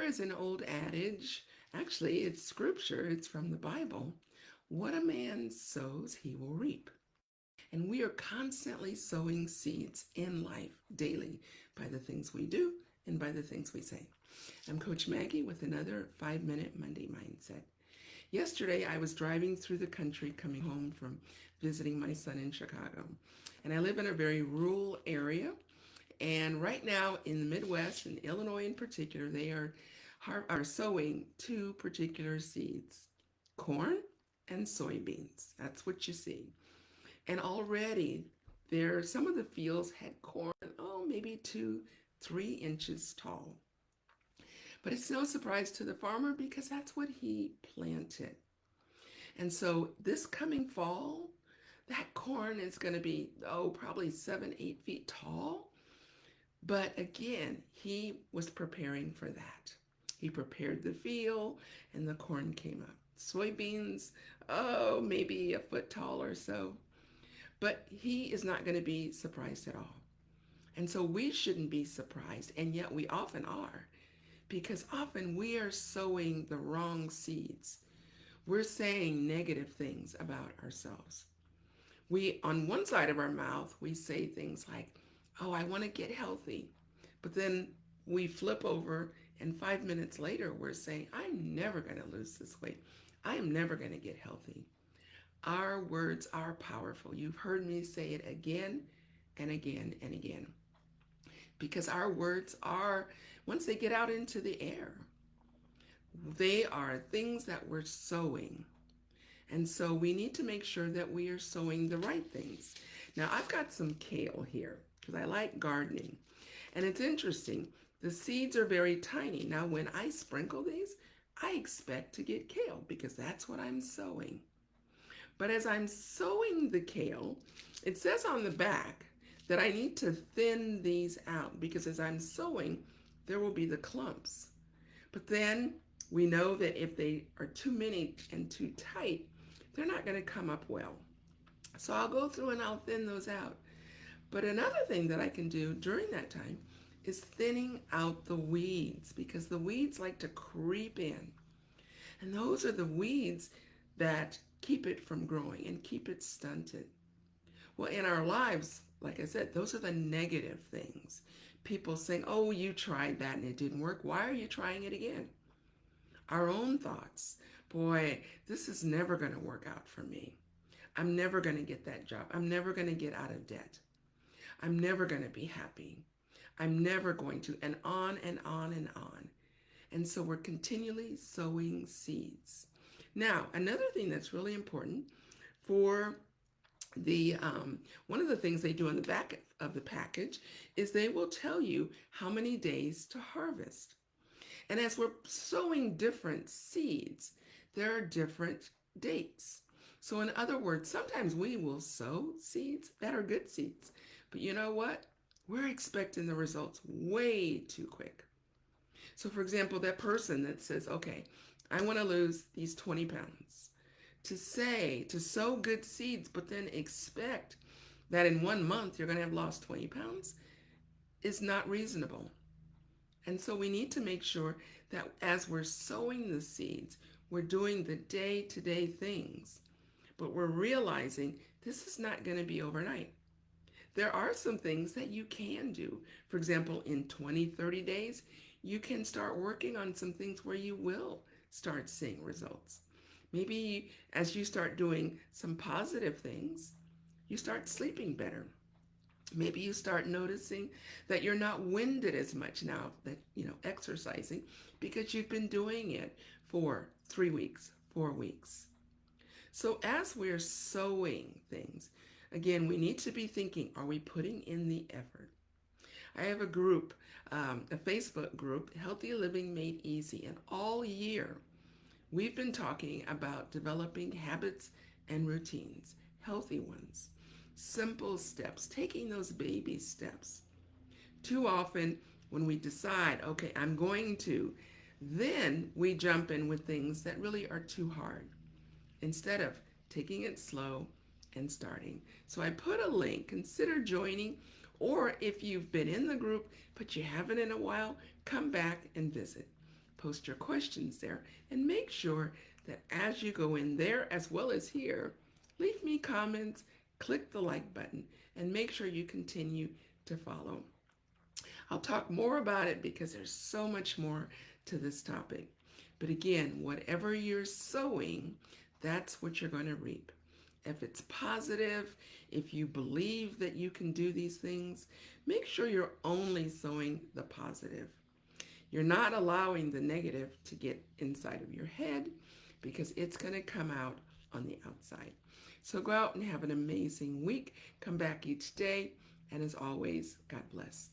There's an old adage, actually, it's scripture, it's from the Bible. What a man sows, he will reap. And we are constantly sowing seeds in life daily by the things we do and by the things we say. I'm Coach Maggie with another 5-Minute Monday Mindset. Yesterday, I was driving through the country coming home from visiting my son in Chicago. And I live in a very rural area. And right now in the Midwest, in Illinois in particular, they are sowing two particular seeds, corn and soybeans. That's what you see. And already there, some of the fields had corn, maybe 2, 3 inches tall. But it's no surprise to the farmer because that's what he planted. And so this coming fall, that corn is going to be, probably 7, 8 feet tall. But again, he was preparing for that. He prepared the field and the corn came up. Soybeans, maybe a foot tall or so. But he is not going to be surprised at all. And so we shouldn't be surprised, and yet we often are, because often we are sowing the wrong seeds. We're saying negative things about ourselves. On one side of our mouth, we say things like, I want to get healthy. But then we flip over, and 5 minutes later, we're saying, I'm never going to lose this weight. I am never going to get healthy. Our words are powerful. You've heard me say it again and again and again. Because our words are, once they get out into the air, they are things that we're sowing. And so we need to make sure that we are sowing the right things. Now, I've got some kale here because I like gardening. And it's interesting. The seeds are very tiny. Now, when I sprinkle these, I expect to get kale because that's what I'm sowing. But as I'm sowing the kale, it says on the back that I need to thin these out because as I'm sowing, there will be the clumps. But then we know that if they are too many and too tight, they're not going to come up well. So I'll go through and I'll thin those out. But another thing that I can do during that time is thinning out the weeds because the weeds like to creep in. And those are the weeds that keep it from growing and keep it stunted. Well, in our lives, like I said, those are the negative things. People saying, you tried that and it didn't work. Why are you trying it again? Our own thoughts. Boy, this is never going to work out for me. I'm never going to get that job. I'm never going to get out of debt. I'm never going to be happy. I'm never going to, and on and on and on. And so we're continually sowing seeds. Now, another thing that's really important for the one of the things they do on the back of the package is they will tell you how many days to harvest. And as we're sowing different seeds, there are different dates. So in other words, sometimes we will sow seeds that are good seeds. But you know what? We're expecting the results way too quick. So for example, that person that says, I want to lose these 20 pounds. To sow good seeds, but then expect that in 1 month you're going to have lost 20 pounds is not reasonable. And so we need to make sure that as we're sowing the seeds, we're doing the day-to-day things, but we're realizing this is not going to be overnight. There are some things that you can do. For example, in 20, 30 days, you can start working on some things where you will start seeing results. Maybe as you start doing some positive things, you start sleeping better. Maybe you start noticing that you're not winded as much now that, exercising because you've been doing it for 3 weeks, 4 weeks. So as we're sowing things, again, we need to be thinking, are we putting in the effort? I have a group, a Facebook group, Healthy Living Made Easy, and all year we've been talking about developing habits and routines, healthy ones, simple steps, taking those baby steps. Too often when we decide, I'm going to, then we jump in with things that really are too hard instead of taking it slow and starting. So I put a link, consider joining, or if you've been in the group but you haven't in a while, come back and visit. Post your questions there and make sure that as you go in there as well as here, leave me comments, click the like button, and make sure you continue to follow. I'll talk more about it because there's so much more to this topic. But again, whatever you're sowing, that's what you're going to reap. If it's positive, if you believe that you can do these things, make sure you're only sowing the positive. You're not allowing the negative to get inside of your head because it's going to come out on the outside. So go out and have an amazing week. Come back each day. And as always, God bless.